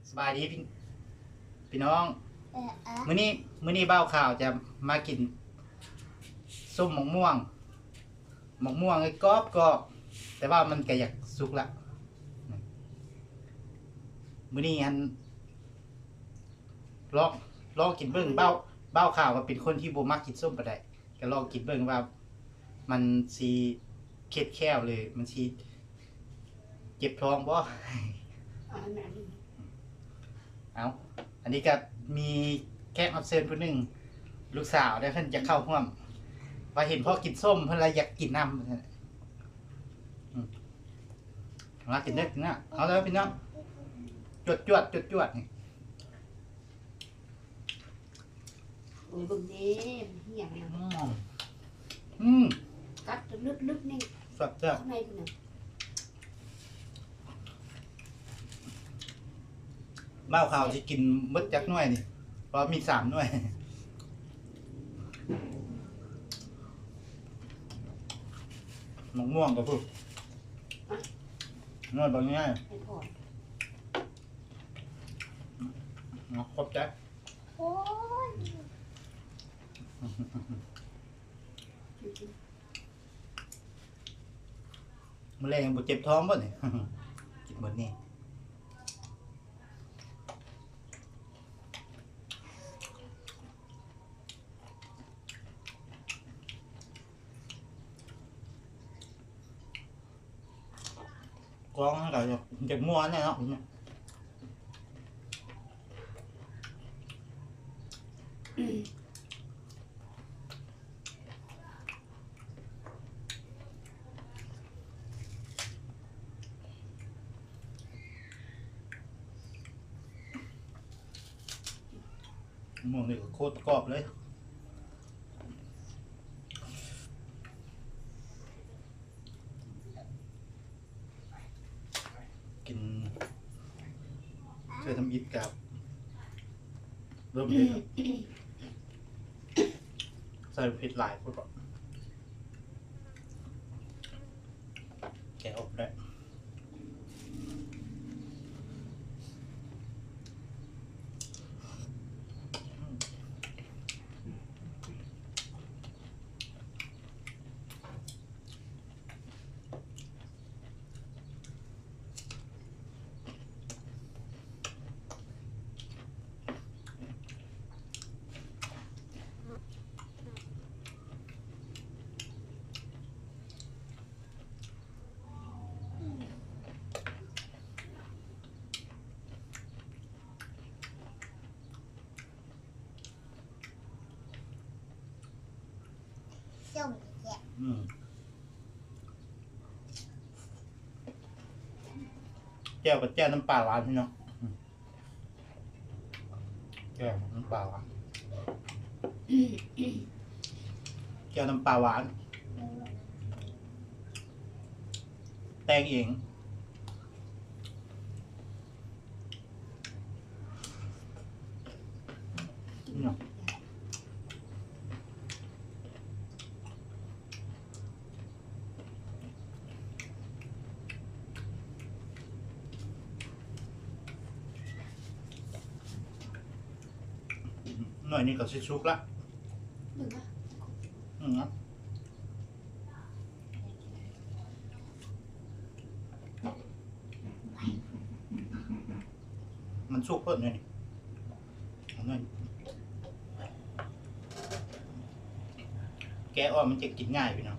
สบายดีพี่น้องมื้อนี้เบ้าข่าวจะมากินส้มมะม่วงไอ้กรอบแต่ว่ามันก็อยากสุกละมื้อนี้อันลองลองกินเบิ่งเบ้าข่าวว่าเป็นคนที่บ่มักกินส้มปานใดก็ลองกินเบิ่งว่ามันสิเค็ดแค้วเลยมันสิเจ็บท้องบ่ เอาอันนี้ก็มีแขกรับเชิญคนหนึ่งลูกสาวได้เพิ่นจะเข้าร่วมว่าเห็นพ่อกินส้มเพิ่นเลยอยากกินน้ำมากินเด้อกินนะเอาแล้วพี่น้องจวดนี่ โอ้ยบึงนี้เหี้ยนะ กัดลึกๆนี่ สับเจ้า ข้างในคือน่ะ เบ้าข่าวสิกินหมดจักหน่วยนี่เพราะมี3หน่วยมะม่วงก็พูดน้อยบางง่าย ให้ทอด ครบใจ โอ้ย มื้อแรงบ่เจ็บท้องบ่นี่ กินหมดนี่กองก็จะม่วนแน่เนาะม่วงนี่ก็โคตรกรอบเลยกินเพื่อทำอิฐกับเริ่มเลยครับใส่เผ็ดหลายพวกก่อนแกะออกได้ส้มแกะ แก้วกับแก้วน้ำปลาหวานพี่น้องแก้วน้ำปลาหวานแก้วน้ำปลาหวานแตงเองเนาะหน่อยนี้ก็สิสุกละ หนึ่งอ่ะ เนาะมันสุกเพิ่มเลยนี่เอาหน่อยแกะอ่อนมันจะกินง่ายพี่น้อง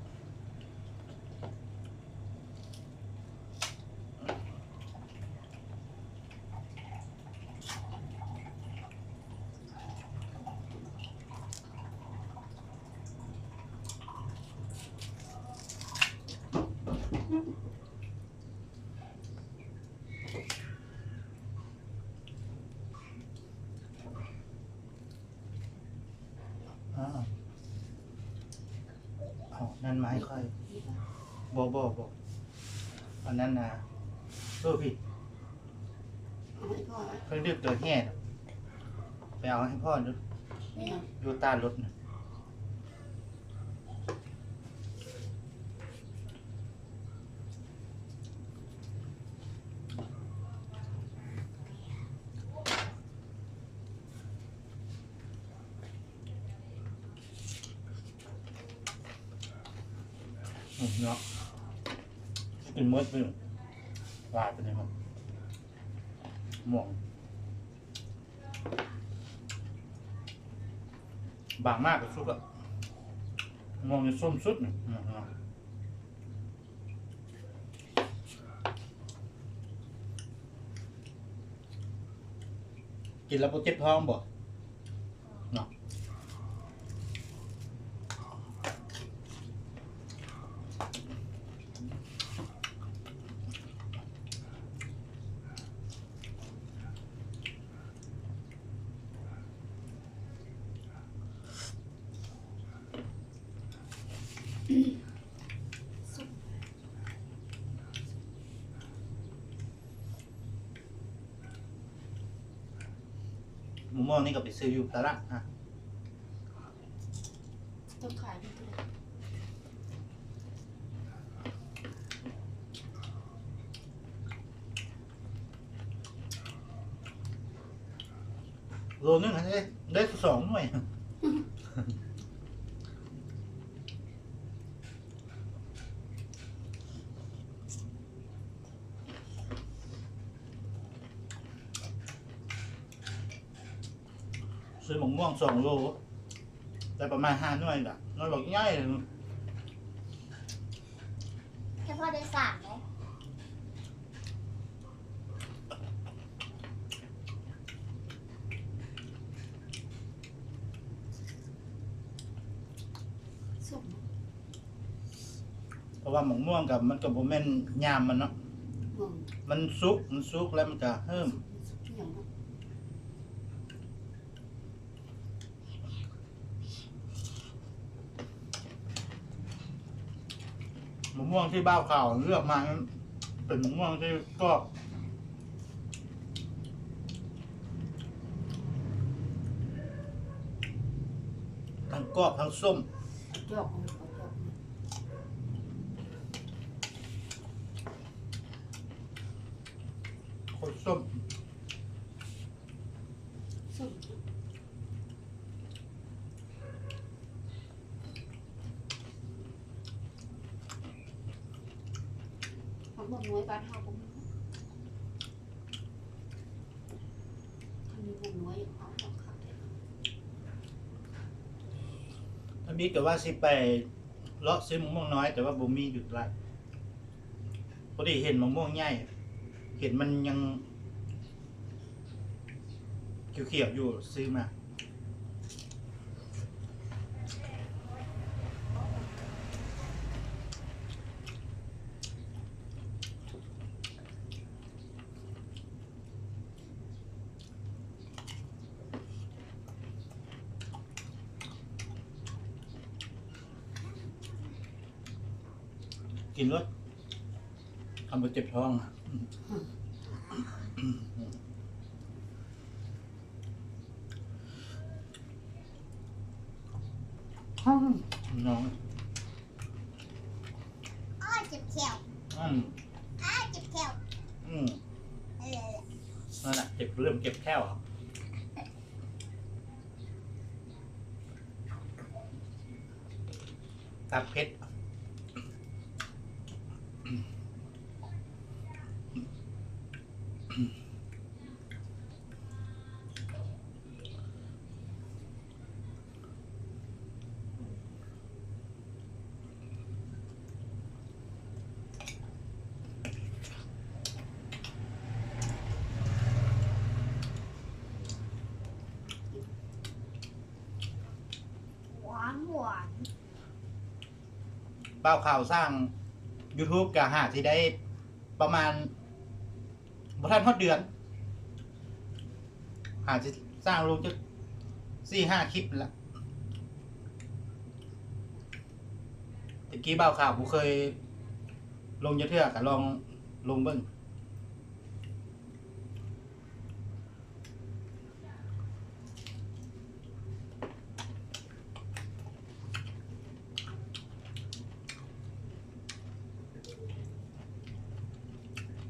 เอานั่นมาให้ค่อยบ่อันนั้นนะพี่ เอาให้พ่อนะ เครื่องดื่มตัวแห่น่ะไปเอาให้พ่อดู นี่นะ ดูตารถนะ เนาะกินมดไปลายไปเลยมันม่วงบางมากกับสุกอะม่วงจะส้มสุดเนี่ยกินแล้วโปรเจ็บท้องบ่เนาะมะม่วงนี่ก็ไปซื้ออยู่ตลาดนะ ต้องขายที่ตัว โลนึงได้2 หน่วยซื้อหมกม่วง2 โลได้ประมาณ5 หน่วยละน้อยบอกง่ายเลย แค่พอได้สามเลย ส้ม เพราะว่าหมกม่วงกับมันกับโบแมนยามมันเนาะ ม่วง มันซุกแล้วมันจะเพิ่ม ที่อย่างนั้น มะม่วงที่บ้าวข่าวเลือกมาเป็นมะม่วงที่ก็ทั้งกรอบทั้งส้ม จอกของเขาจอก โคตรส้ม ส้มเขาบอกน้อยบ้านเฮาก็มีถ้ามีหมกน้อยอย่างเขาต้องขาย ถ้าบิ๊กกับว่าสิไปเลาะซื้อมะม่วงน้อยแต่ว่าบ่มีอยู่ไรพอดีเห็นมะม่วงใหญ่เห็นมันยังเขียวๆอยู่ซื้อมากินรสทำให้เจ็บท้องน้อง อ้อเจ็บแขว อืม อ้าเจ็บแขว อืม เออ นั่นแหละเจ็บเริ่มเจ็บแค่วครับตับเพชรหวานหวาน เป้าข่าวสร้าง YouTube กับหาที่ได้ประมาณบ่ทันฮอดเดือน หาที่สร้างลงจะ4-5 คลิปละตะกี้เป้าข่าวผมเคยลงเยอะเทื่อกับลองลงเบิ่ง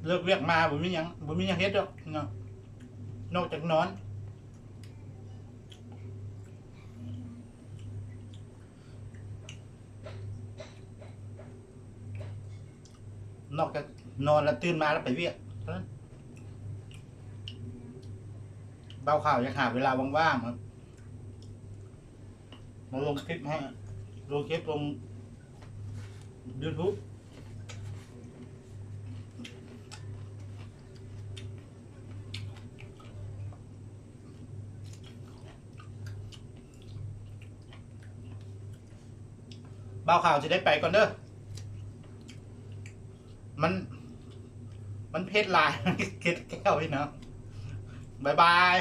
เลิกเรียกมาบ่มีหยังเฮ็ดดอกเนาะนอกจากนอน นอกจากนอนแล้วตื่นมาแล้วไปเวียกเท่านั้นเบาข่าวยังหาเวลาว่างๆมาลงคลิปให้ลงคลิปลง YouTube เบาข่าวจะได้ไปก่อนเด้อมันเพชรลาย เก็ดแก้วพี่น้องบ๊ายบาย